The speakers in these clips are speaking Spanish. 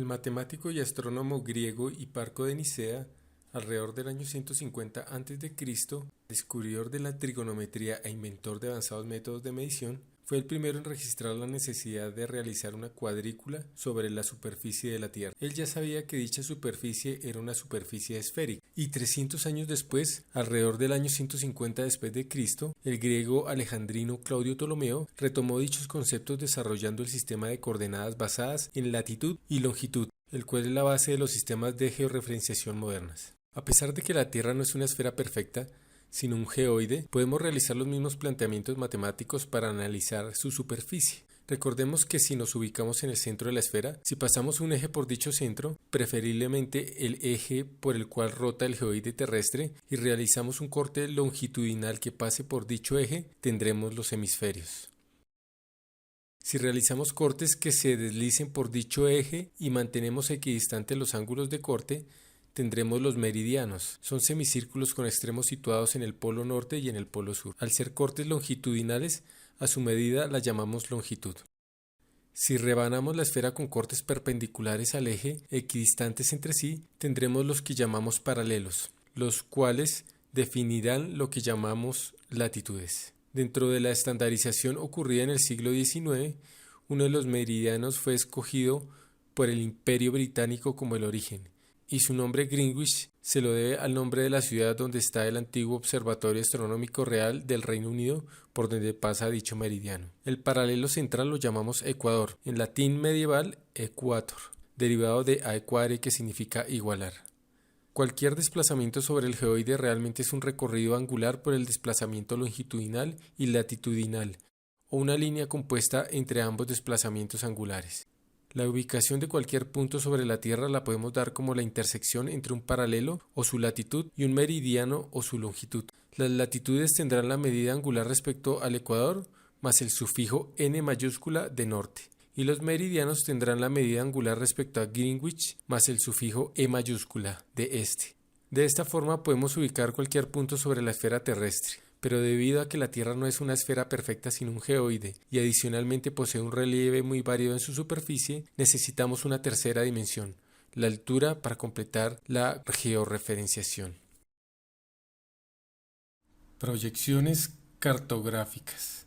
El matemático y astrónomo griego Hiparco de Nicea, alrededor del año 150 a.C., descubridor de la trigonometría e inventor de avanzados métodos de medición, fue el primero en registrar la necesidad de realizar una cuadrícula sobre la superficie de la Tierra. Él ya sabía que dicha superficie era una superficie esférica, y 300 años después, alrededor del año 150 después de Cristo, el griego alejandrino Claudio Ptolomeo retomó dichos conceptos desarrollando el sistema de coordenadas basadas en latitud y longitud, el cual es la base de los sistemas de georreferenciación modernas. A pesar de que la Tierra no es una esfera perfecta, sino un geoide, podemos realizar los mismos planteamientos matemáticos para analizar su superficie. Recordemos que si nos ubicamos en el centro de la esfera, si pasamos un eje por dicho centro, preferiblemente el eje por el cual rota el geoide terrestre, y realizamos un corte longitudinal que pase por dicho eje, tendremos los hemisferios. Si realizamos cortes que se deslicen por dicho eje y mantenemos equidistantes los ángulos de corte, tendremos los meridianos. Son semicírculos con extremos situados en el polo norte y en el polo sur. Al ser cortes longitudinales, a su medida la llamamos longitud. Si rebanamos la esfera con cortes perpendiculares al eje, equidistantes entre sí, tendremos los que llamamos paralelos, los cuales definirán lo que llamamos latitudes. Dentro de la estandarización ocurrida en el siglo XIX, uno de los meridianos fue escogido por el Imperio Británico como el origen, y su nombre Greenwich se lo debe al nombre de la ciudad donde está el antiguo Observatorio Astronómico Real del Reino Unido, por donde pasa dicho meridiano. El paralelo central lo llamamos ecuador, en latín medieval equator, derivado de aequare, que significa igualar. Cualquier desplazamiento sobre el geoide realmente es un recorrido angular por el desplazamiento longitudinal y latitudinal, o una línea compuesta entre ambos desplazamientos angulares. La ubicación de cualquier punto sobre la Tierra la podemos dar como la intersección entre un paralelo o su latitud y un meridiano o su longitud. Las latitudes tendrán la medida angular respecto al ecuador más el sufijo n mayúscula de norte, y los meridianos tendrán la medida angular respecto a Greenwich más el sufijo e mayúscula de este. De esta forma podemos ubicar cualquier punto sobre la esfera terrestre. Pero debido a que la Tierra no es una esfera perfecta sino un geoide y adicionalmente posee un relieve muy variado en su superficie, necesitamos una tercera dimensión, la altura, para completar la georreferenciación. Proyecciones cartográficas.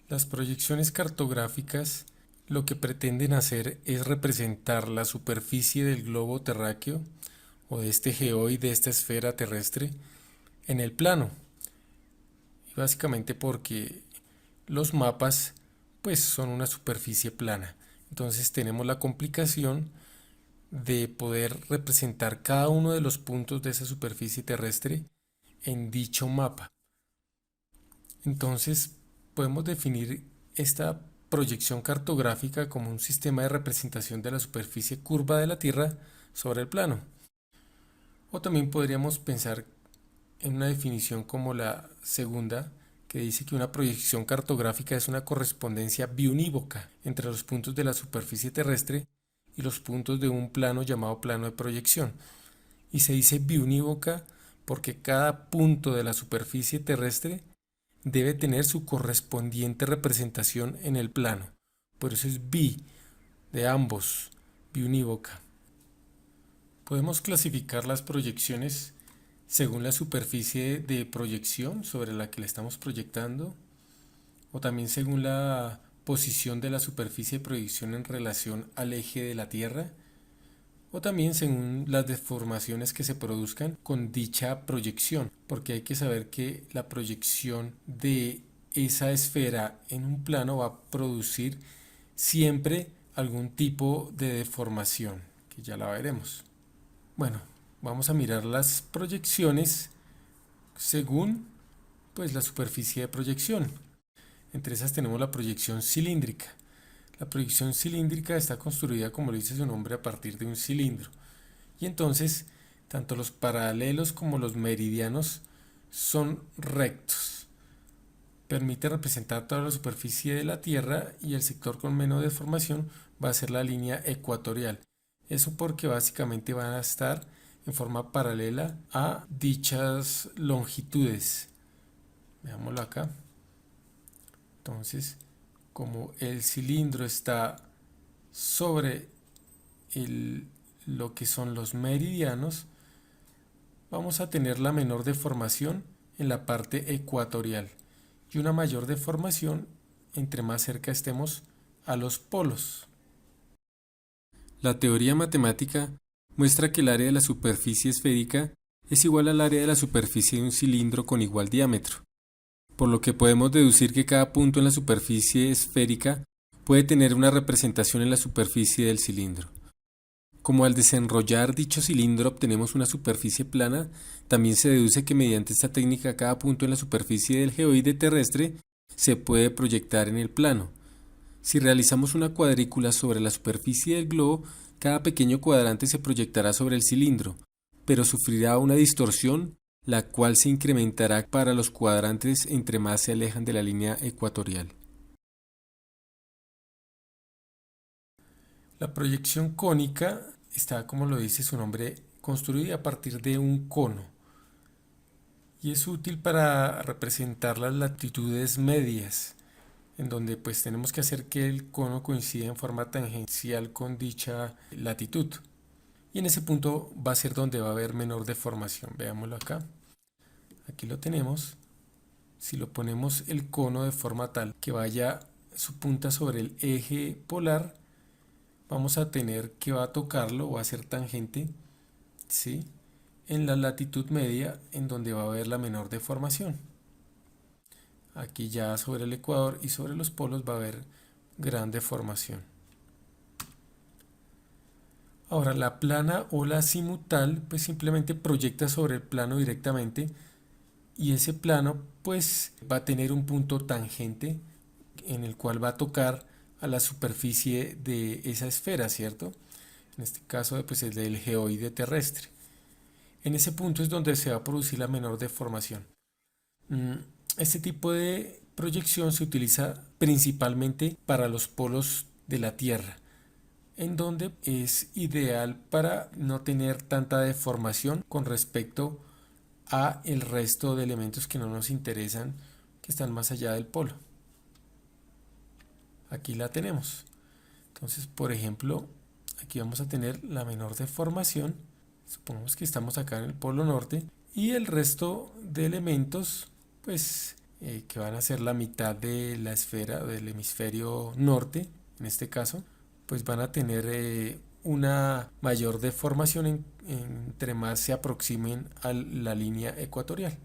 Las proyecciones cartográficas lo que pretenden hacer es representar la superficie del globo terráqueo o de este geoide, de esta esfera terrestre, en el plano. Y básicamente porque los mapas pues son una superficie plana. Entonces tenemos la complicación de poder representar cada uno de los puntos de esa superficie terrestre en dicho mapa. Entonces podemos definir esta proyección cartográfica como un sistema de representación de la superficie curva de la Tierra sobre el plano. O también podríamos pensar en una definición como la segunda, que dice que una proyección cartográfica es una correspondencia biunívoca entre los puntos de la superficie terrestre y los puntos de un plano llamado plano de proyección. Y se dice biunívoca porque cada punto de la superficie terrestre debe tener su correspondiente representación en el plano. Por eso es bi, de ambos, biunívoca. Podemos clasificar las proyecciones según la superficie de proyección sobre la que le estamos proyectando, o también según la posición de la superficie de proyección en relación al eje de la Tierra, o también según las deformaciones que se produzcan con dicha proyección, porque hay que saber que la proyección de esa esfera en un plano va a producir siempre algún tipo de deformación, que ya la veremos. Bueno, vamos a mirar las proyecciones según la superficie de proyección. Entre esas tenemos la proyección cilíndrica. La proyección cilíndrica está construida, como lo dice su nombre, a partir de un cilindro. Y entonces, tanto los paralelos como los meridianos son rectos. Permite representar toda la superficie de la Tierra, y el sector con menos deformación va a ser la línea ecuatorial. Eso porque básicamente van a estar en forma paralela a dichas longitudes. Veámoslo acá. Entonces, como el cilindro está sobre lo que son los meridianos, vamos a tener la menor deformación en la parte ecuatorial y una mayor deformación entre más cerca estemos a los polos. La teoría matemática muestra que el área de la superficie esférica es igual al área de la superficie de un cilindro con igual diámetro, por lo que podemos deducir que cada punto en la superficie esférica puede tener una representación en la superficie del cilindro. Como al desenrollar dicho cilindro obtenemos una superficie plana, también se deduce que mediante esta técnica cada punto en la superficie del geoide terrestre se puede proyectar en el plano. Si realizamos una cuadrícula sobre la superficie del globo, cada pequeño cuadrante se proyectará sobre el cilindro, pero sufrirá una distorsión, la cual se incrementará para los cuadrantes entre más se alejan de la línea ecuatorial. La proyección cónica está, como lo dice su nombre, construida a partir de un cono y es útil para representar las latitudes medias, en donde pues tenemos que hacer que el cono coincida en forma tangencial con dicha latitud. Y en ese punto va a ser donde va a haber menor deformación. Veámoslo acá. Aquí lo tenemos. Si lo ponemos el cono de forma tal que vaya su punta sobre el eje polar, vamos a tener que va a tocarlo o va a ser tangente, ¿sí?, en la latitud media, en donde va a haber la menor deformación. Aquí ya sobre el ecuador y sobre los polos va a haber gran deformación. Ahora la plana o la azimutal pues simplemente proyecta sobre el plano directamente y ese plano pues va a tener un punto tangente en el cual va a tocar a la superficie de esa esfera, ¿cierto? En este caso pues es del geoide terrestre. En ese punto es donde se va a producir la menor deformación. Este tipo de proyección se utiliza principalmente para los polos de la Tierra, en donde es ideal para no tener tanta deformación con respecto a el resto de elementos que no nos interesan, que están más allá del polo. Aquí la tenemos. Entonces, por ejemplo, aquí vamos a tener la menor deformación. Supongamos que estamos acá en el polo norte y el resto de elementos pues que van a ser la mitad de la esfera del hemisferio norte, en este caso, pues van a tener una mayor deformación entre más se aproximen a la línea ecuatorial.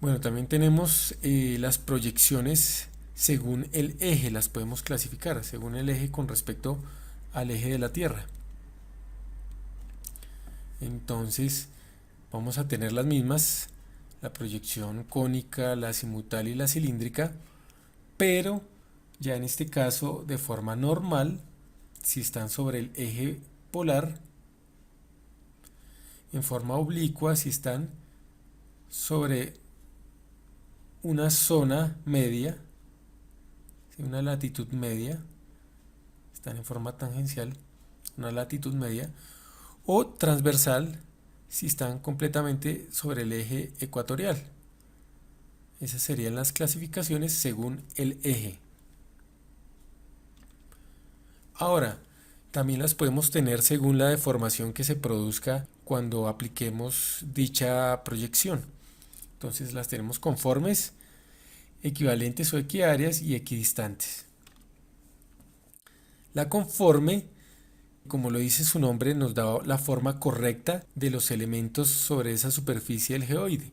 Bueno, también tenemos las proyecciones según el eje, las podemos clasificar según el eje con respecto al eje de la Tierra. Entonces vamos a tener las mismas, la proyección cónica, la azimutal y la cilíndrica, pero ya en este caso de forma normal, si están sobre el eje polar, en forma oblicua si están sobre una zona media, una latitud media, están en forma tangencial, una latitud media, o transversal si están completamente sobre el eje ecuatorial. Esas serían las clasificaciones según el eje. Ahora, también las podemos tener según la deformación que se produzca cuando apliquemos dicha proyección. Entonces las tenemos conformes, equivalentes o equiáreas y equidistantes. La conforme, como lo dice su nombre, nos da la forma correcta de los elementos sobre esa superficie del geoide.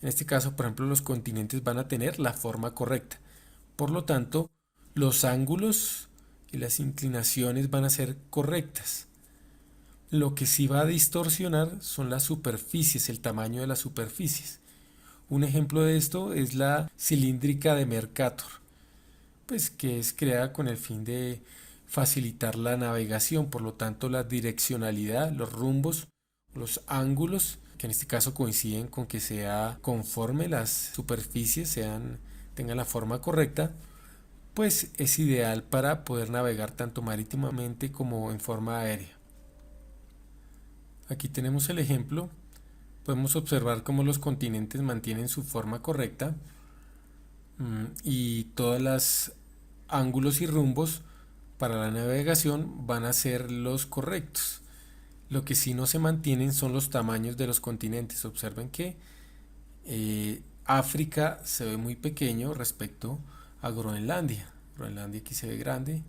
En este caso, por ejemplo, los continentes van a tener la forma correcta. Por lo tanto, los ángulos y las inclinaciones van a ser correctas. Lo que sí va a distorsionar son las superficies, el tamaño de las superficies. Un ejemplo de esto es la cilíndrica de Mercator, pues que es creada con el fin de facilitar la navegación, por lo tanto la direccionalidad, los rumbos, los ángulos, que en este caso coinciden con que sea conforme las superficies tengan la forma correcta, pues es ideal para poder navegar tanto marítimamente como en forma aérea. Aquí tenemos el ejemplo. Podemos observar cómo los continentes mantienen su forma correcta y todas las ángulos y rumbos para la navegación van a ser los correctos. Lo que sí no se mantienen son los tamaños de los continentes. Observen que África se ve muy pequeño respecto a Groenlandia. Groenlandia aquí se ve grande,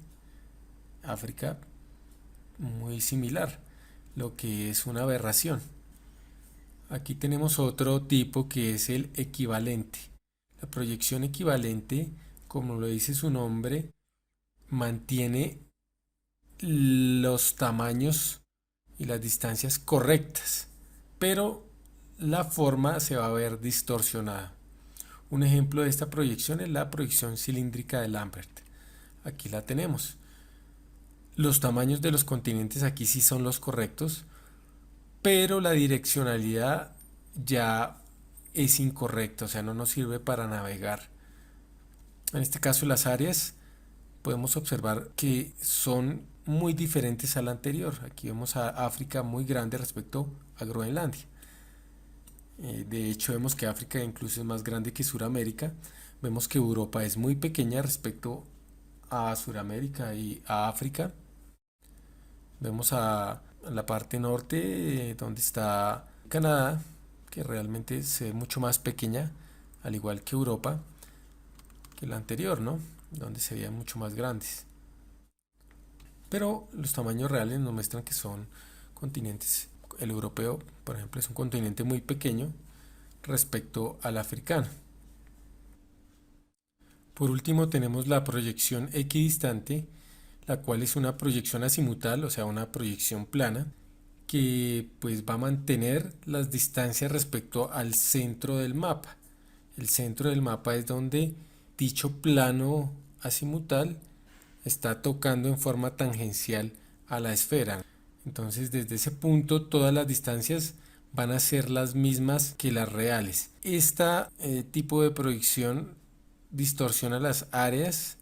África muy similar, lo que es una aberración. Aquí tenemos otro tipo que es el equivalente. La proyección equivalente, como lo dice su nombre, mantiene los tamaños y las distancias correctas, pero la forma se va a ver distorsionada. Un ejemplo de esta proyección es la proyección cilíndrica de Lambert. Aquí la tenemos. Los tamaños de los continentes aquí sí son los correctos, pero la direccionalidad ya es incorrecta, o sea, no nos sirve para navegar. En este caso, las áreas podemos observar que son muy diferentes a la anterior. Aquí vemos a África muy grande respecto a Groenlandia. De hecho, vemos que África incluso es más grande que Sudamérica. Vemos que Europa es muy pequeña respecto a Sudamérica y a África. Vemos a la parte norte, donde está Canadá, que realmente se ve mucho más pequeña, al igual que Europa, que la anterior, ¿no? Donde se veían mucho más grandes. Pero los tamaños reales nos muestran que son continentes. El europeo, por ejemplo, es un continente muy pequeño respecto al africano. Por último, tenemos la proyección equidistante, la cual es una proyección azimutal, o sea, una proyección plana, que pues va a mantener las distancias respecto al centro del mapa. El centro del mapa es donde dicho plano azimutal está tocando en forma tangencial a la esfera. Entonces, desde ese punto todas las distancias van a ser las mismas que las reales. Este tipo de proyección distorsiona las áreas,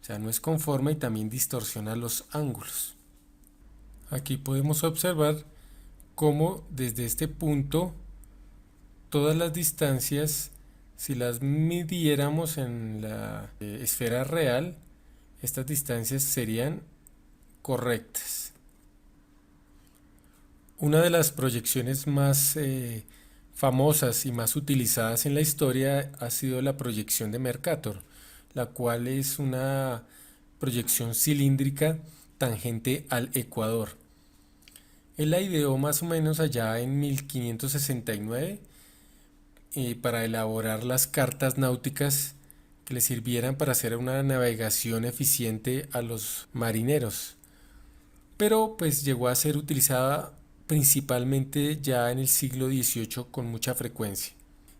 o sea, no es conforme, y también distorsiona los ángulos. Aquí podemos observar cómo desde este punto todas las distancias, si las midiéramos en la esfera real, estas distancias serían correctas. Una de las proyecciones más famosas y más utilizadas en la historia ha sido la proyección de Mercator, la cual es una proyección cilíndrica tangente al ecuador. Él la ideó más o menos allá en 1569 para elaborar las cartas náuticas que le sirvieran para hacer una navegación eficiente a los marineros. Pero pues llegó a ser utilizada principalmente ya en el siglo XVIII con mucha frecuencia.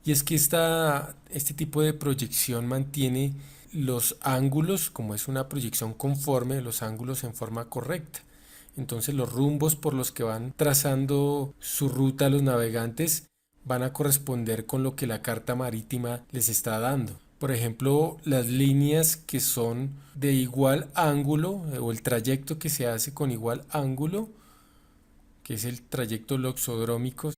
Y es que este tipo de proyección mantiene los ángulos, como es una proyección conforme, los ángulos en forma correcta. Entonces los rumbos por los que van trazando su ruta los navegantes van a corresponder con lo que la carta marítima les está dando. Por ejemplo, las líneas que son de igual ángulo o el trayecto que se hace con igual ángulo, que es el trayecto loxodrómico,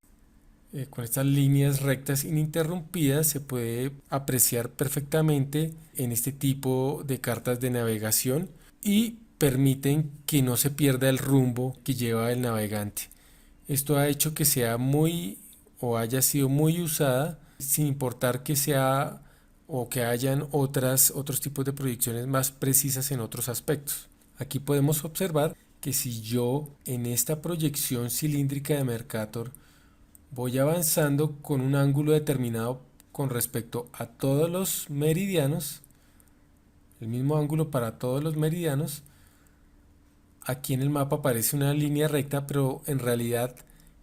con estas líneas rectas ininterrumpidas se puede apreciar perfectamente en este tipo de cartas de navegación y permiten que no se pierda el rumbo que lleva el navegante. Esto ha hecho que sea muy o haya sido muy usada, sin importar que sea o que hayan otros tipos de proyecciones más precisas en otros aspectos. Aquí podemos observar que si yo en esta proyección cilíndrica de Mercator voy avanzando con un ángulo determinado con respecto a todos los meridianos, el mismo ángulo para todos los meridianos, aquí en el mapa aparece una línea recta, pero en realidad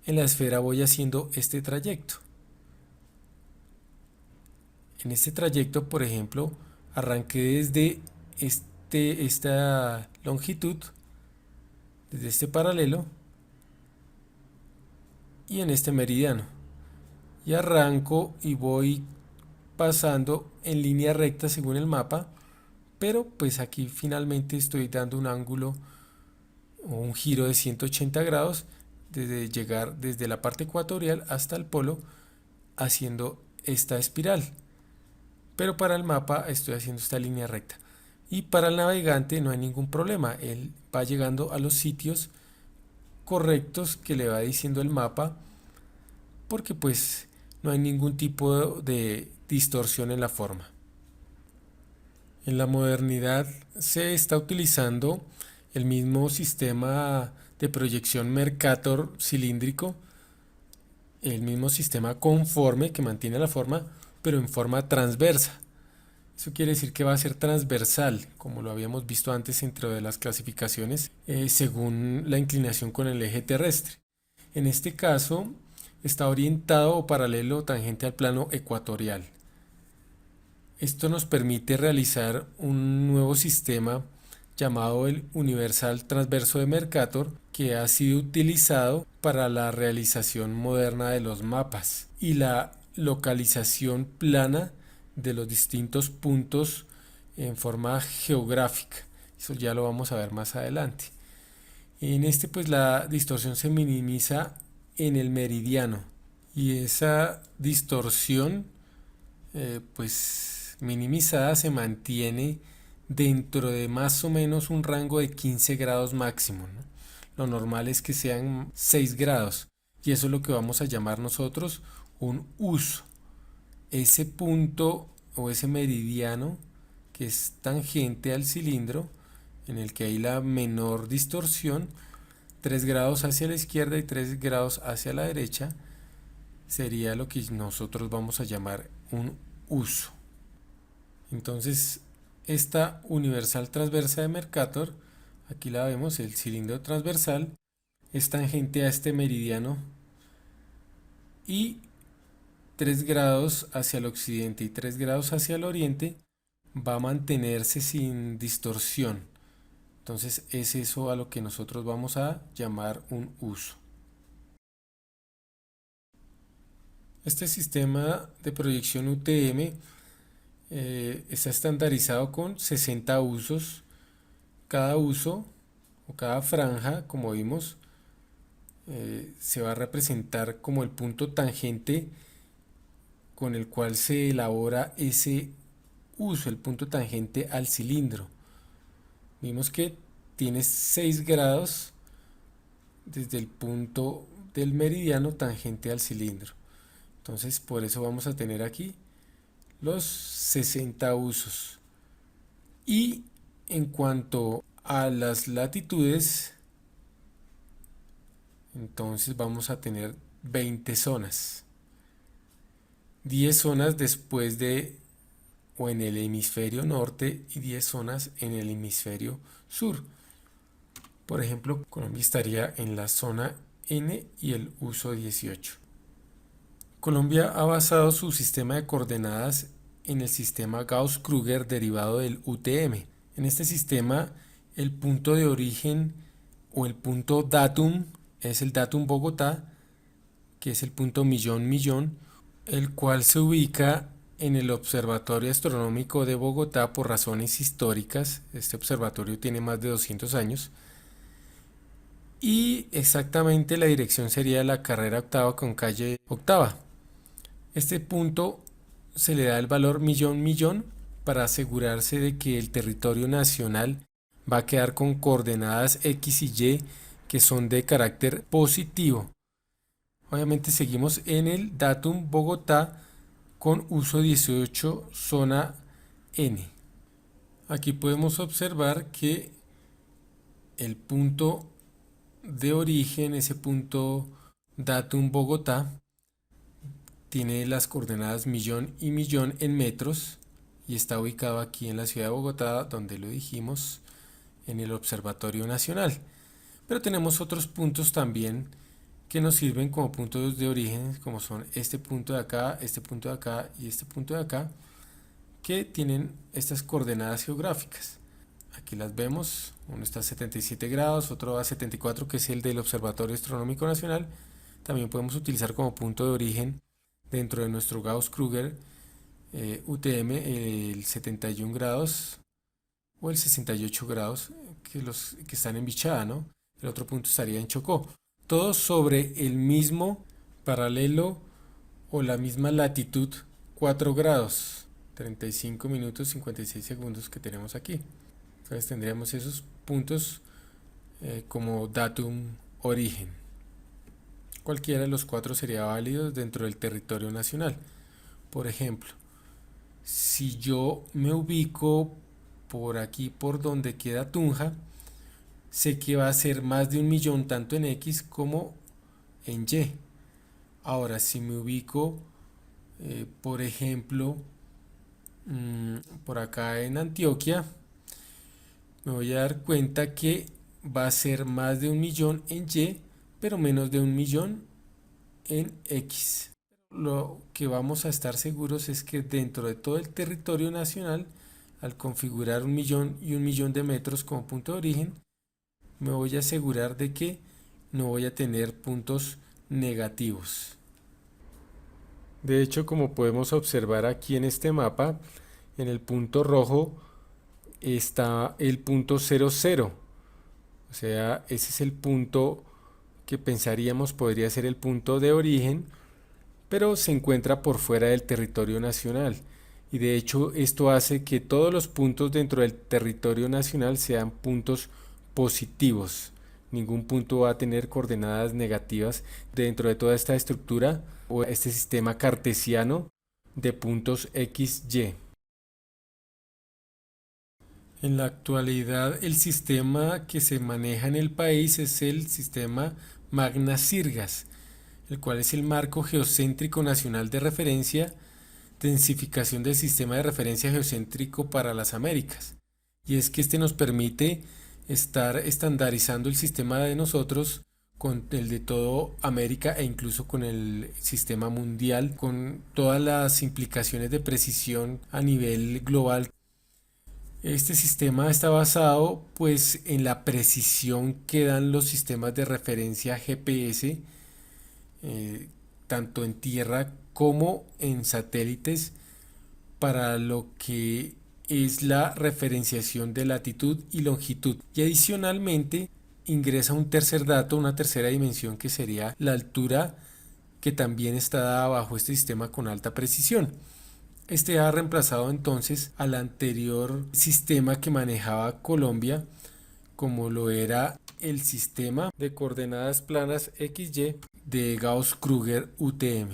en la esfera voy haciendo este trayecto. En este trayecto, por ejemplo, arranqué desde esta longitud, desde este paralelo, y en este meridiano. Y arranco y voy pasando en línea recta según el mapa, pero pues aquí finalmente estoy dando un ángulo o un giro de 180 grados desde llegar desde la parte ecuatorial hasta el polo haciendo esta espiral, pero para el mapa estoy haciendo esta línea recta. y para el navegante no hay ningún problema, él va llegando a los sitios correctos que le va diciendo el mapa, porque pues no hay ningún tipo de distorsión en la forma. En la modernidad se está utilizando el mismo sistema de proyección Mercator cilíndrico, el mismo sistema conforme que mantiene la forma, pero en forma transversa. Eso quiere decir que va a ser transversal, como lo habíamos visto antes dentro de las clasificaciones, según la inclinación con el eje terrestre. En este caso, está orientado o paralelo o tangente al plano ecuatorial. Esto nos permite realizar un nuevo sistema llamado el Universal Transverso de Mercator, que ha sido utilizado para la realización moderna de los mapas y la localización plana de los distintos puntos en forma geográfica. Eso ya lo vamos a ver más adelante. En este pues la distorsión se minimiza en el meridiano y esa distorsión pues minimizada se mantiene dentro de más o menos un rango de 15 grados máximo, ¿no? Lo normal es que sean 6 grados y eso es lo que vamos a llamar nosotros un uso. Ese punto o ese meridiano que es tangente al cilindro, en el que hay la menor distorsión, 3 grados hacia la izquierda y 3 grados hacia la derecha, sería lo que nosotros vamos a llamar un uso. Entonces, esta universal transversa de Mercator, aquí la vemos, el cilindro transversal, es tangente a este meridiano y 3 grados hacia el occidente y 3 grados hacia el oriente va a mantenerse sin distorsión. Entonces es eso a lo que nosotros vamos a llamar un uso. Este sistema de proyección UTM está estandarizado con 60 usos. Cada uso o cada franja, como vimos, se va a representar como el punto tangente con el cual se elabora ese uso, el punto tangente al cilindro. Vimos que tiene 6 grados desde el punto del meridiano tangente al cilindro. Entonces por eso vamos a tener aquí los 60 usos. Y en cuanto a las latitudes, entonces vamos a tener 20 zonas. 10 zonas después de o en el hemisferio norte y 10 zonas en el hemisferio sur. Por ejemplo, Colombia estaría en la zona N y el uso 18. Colombia ha basado su sistema de coordenadas en el sistema Gauss-Krüger derivado del UTM. En este sistema, el punto de origen o el punto datum es el datum Bogotá, que es el punto millón, el cual se ubica en el Observatorio Astronómico de Bogotá por razones históricas. Este observatorio tiene más de 200 años. Y exactamente la dirección sería la carrera octava con calle octava. Este punto se le da el valor millón para asegurarse de que el territorio nacional va a quedar con coordenadas X y Y que son de carácter positivo. Obviamente seguimos en el datum Bogotá con uso 18 zona N. Aquí podemos observar que el punto de origen, ese punto datum Bogotá, tiene las coordenadas millón y millón en metros y está ubicado aquí en la ciudad de Bogotá, donde lo dijimos, en el Observatorio Nacional. Pero tenemos otros puntos también que nos sirven como puntos de origen, como son este punto de acá, este punto de acá y este punto de acá, que tienen estas coordenadas geográficas. Aquí las vemos, uno está a 77 grados, otro a 74, que es el del Observatorio Astronómico Nacional. También podemos utilizar como punto de origen dentro de nuestro Gauss-Krüger UTM el 71 grados o el 68 grados, que los que están en Bichada, ¿no? El otro punto estaría en Chocó. Todos sobre el mismo paralelo o la misma latitud, 4 grados, 35 minutos 56 segundos que tenemos aquí. Entonces tendríamos esos puntos como datum origen. Cualquiera de los cuatro sería válido dentro del territorio nacional. Por ejemplo, si yo me ubico por aquí por donde queda Tunja, sé que va a ser más de 1.000.000 tanto en X como en Y. Ahora, si me ubico, por ejemplo, por acá en Antioquia, me voy a dar cuenta que va a ser más de 1.000.000 en Y, pero menos de 1.000.000 en X. Lo que vamos a estar seguros es que dentro de todo el territorio nacional, al configurar 1.000.000 y 1.000.000 de metros como punto de origen, me voy a asegurar de que no voy a tener puntos negativos. De hecho, como podemos observar aquí en este mapa, en el punto rojo está el punto 00. O sea, ese es el punto que pensaríamos podría ser el punto de origen, pero se encuentra por fuera del territorio nacional. Y de hecho esto hace que todos los puntos dentro del territorio nacional sean puntos positivos. Ningún punto va a tener coordenadas negativas dentro de toda esta estructura o este sistema cartesiano de puntos X, Y. En la actualidad el sistema que se maneja en el país es el sistema Magna-Sirgas, el cual es el marco geocéntrico nacional de referencia, densificación del sistema de referencia geocéntrico para las Américas. Y es que este nos permite estar estandarizando el sistema de nosotros con el de toda América e incluso con el sistema mundial, con todas las implicaciones de precisión a nivel global. Este sistema está basado pues en la precisión que dan los sistemas de referencia GPS, tanto en tierra como en satélites, para lo que es la referenciación de latitud y longitud. Y adicionalmente ingresa un tercer dato, una tercera dimensión, que sería la altura, que también está dada bajo este sistema con alta precisión. Este ha reemplazado entonces al anterior sistema que manejaba Colombia, como lo era el sistema de coordenadas planas XY de Gauss-Krüger UTM.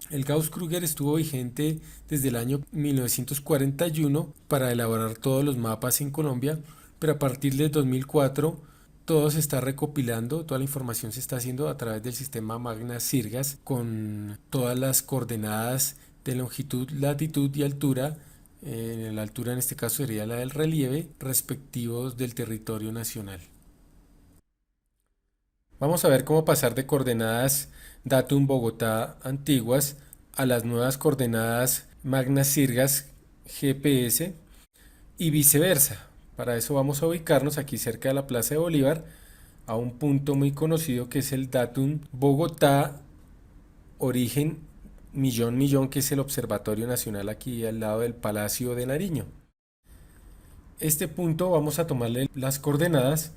El Gauss-Krüger estuvo vigente desde el año 1941 para elaborar todos los mapas en Colombia, pero a partir del 2004 todo se está recopilando, toda la información se está haciendo a través del sistema Magna-Sirgas con todas las coordenadas de longitud, latitud y altura. La altura en este caso sería la del relieve, respectivos del territorio nacional. Vamos a ver cómo pasar de coordenadas Datum Bogotá antiguas a las nuevas coordenadas Magna-Sirgas GPS y viceversa. Para eso vamos a ubicarnos aquí cerca de la Plaza de Bolívar a un punto muy conocido que es el Datum Bogotá origen millón, que es el Observatorio Nacional aquí al lado del Palacio de Nariño. Este punto vamos a tomarle las coordenadas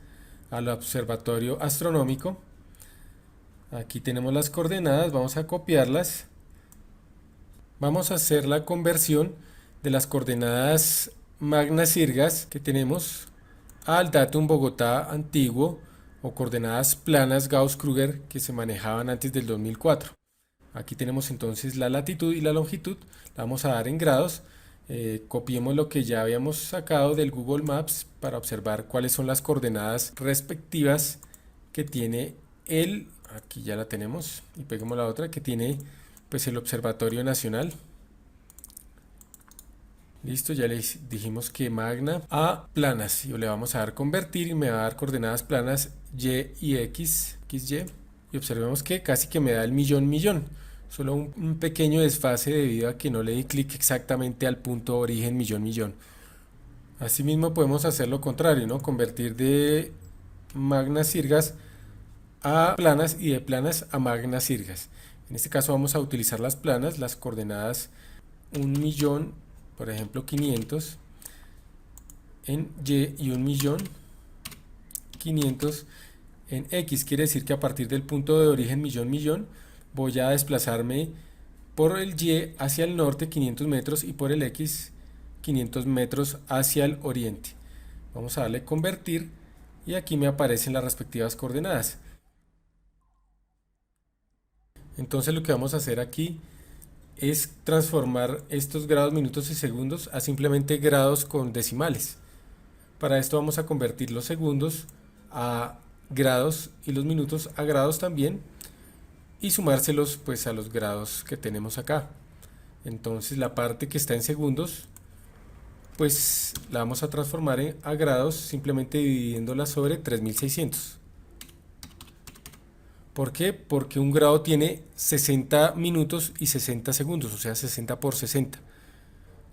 al observatorio astronómico. Aquí tenemos las coordenadas, vamos a copiarlas. Vamos a hacer la conversión de las coordenadas Magna-Sirgas que tenemos al Datum Bogotá antiguo o coordenadas planas Gauss-Krüger que se manejaban antes del 2004. Aquí tenemos entonces la latitud y la longitud, la vamos a dar en grados. Copiemos lo que ya habíamos sacado del Google Maps para observar cuáles son las coordenadas respectivas que tiene aquí ya la tenemos, y peguemos la otra que tiene pues el Observatorio Nacional. Listo, ya le dijimos que magna a planas, y le vamos a dar convertir y me va a dar coordenadas planas Y y X, XY, y observemos que casi que me da el millón. Solo un pequeño desfase debido a que no le di clic exactamente al punto origen millón. Asimismo podemos hacer lo contrario, ¿no? Convertir de Magna-Sirgas a planas y de planas a Magna-Sirgas. En este caso vamos a utilizar las planas, las coordenadas 1.000.000, por ejemplo 500 en Y y 1.000.000, 500 en X. Quiere decir que a partir del punto de origen millón voy a desplazarme por el Y hacia el norte 500 metros y por el X 500 metros hacia el oriente. Vamos a darle convertir y aquí me aparecen las respectivas coordenadas. Entonces lo que vamos a hacer aquí es transformar estos grados, minutos y segundos a simplemente grados con decimales. Para esto vamos a convertir los segundos a grados y los minutos a grados también y sumárselos pues a los grados que tenemos acá. Entonces la parte que está en segundos pues la vamos a transformar a grados simplemente dividiéndola sobre 3600. ¿Por qué? Porque un grado tiene 60 minutos y 60 segundos, o sea 60 por 60.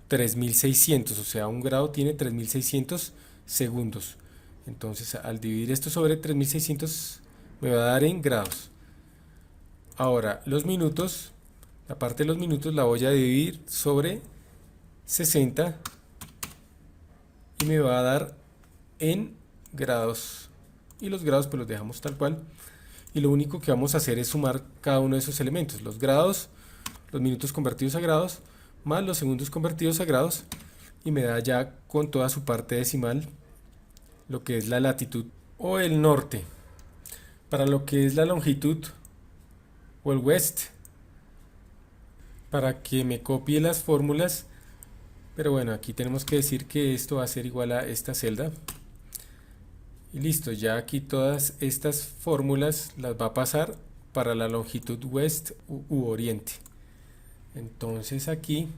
3600, o sea un grado tiene 3600 segundos. Entonces al dividir esto sobre 3600 me va a dar en grados. Ahora los minutos, la parte de los minutos la voy a dividir sobre 60 y me va a dar en grados. Y los grados pues los dejamos tal cual. Y lo único que vamos a hacer es sumar cada uno de esos elementos, los grados, los minutos convertidos a grados, más los segundos convertidos a grados, y me da ya con toda su parte decimal lo que es la latitud o el norte. Para lo que es la longitud o el west, para que me copie las fórmulas, pero bueno, aquí tenemos que decir que esto va a ser igual a esta celda. Y listo, ya aquí todas estas fórmulas las va a pasar para la longitud west u oriente. Entonces aquí,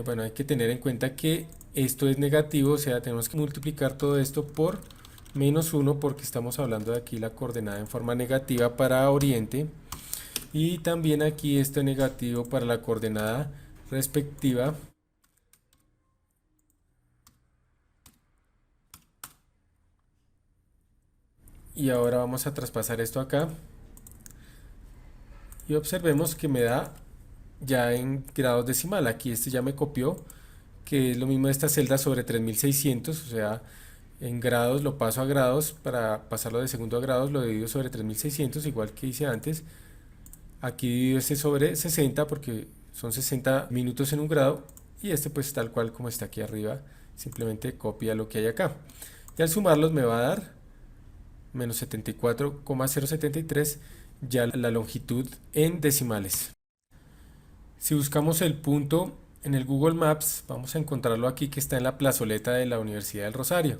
bueno, hay que tener en cuenta que esto es negativo, o sea, tenemos que multiplicar todo esto por menos 1 porque estamos hablando de aquí la coordenada en forma negativa para oriente. Y también aquí esto negativo para la coordenada respectiva y ahora vamos a traspasar esto acá y observemos que me da ya en grados decimal. Aquí este ya me copió, que es lo mismo de esta celda sobre 3600, o sea, en grados lo paso a grados. Para pasarlo de segundo a grados lo divido sobre 3600, igual que hice antes. Aquí divido este sobre 60 porque son 60 minutos en un grado, y este pues tal cual como está aquí arriba, simplemente copia lo que hay acá. Y al sumarlos me va a dar menos 74,073, ya la longitud en decimales. Si buscamos el punto en el Google Maps, vamos a encontrarlo aquí, que está en la plazoleta de la Universidad del Rosario,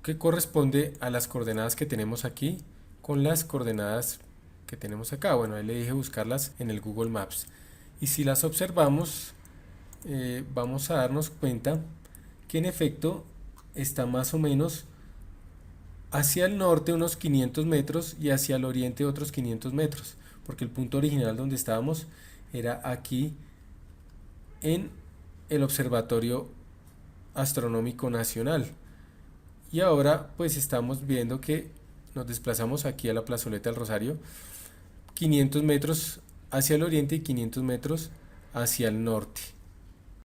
que corresponde a las coordenadas que tenemos aquí con las coordenadas que tenemos acá. Bueno, ahí le dije buscarlas en el Google Maps, y si las observamos vamos a darnos cuenta que en efecto está más o menos hacia el norte unos 500 metros y hacia el oriente otros 500 metros, porque el punto original donde estábamos era aquí en el Observatorio Astronómico Nacional, y ahora pues estamos viendo que nos desplazamos aquí a la plazoleta del Rosario, 500 metros hacia el oriente y 500 metros hacia el norte.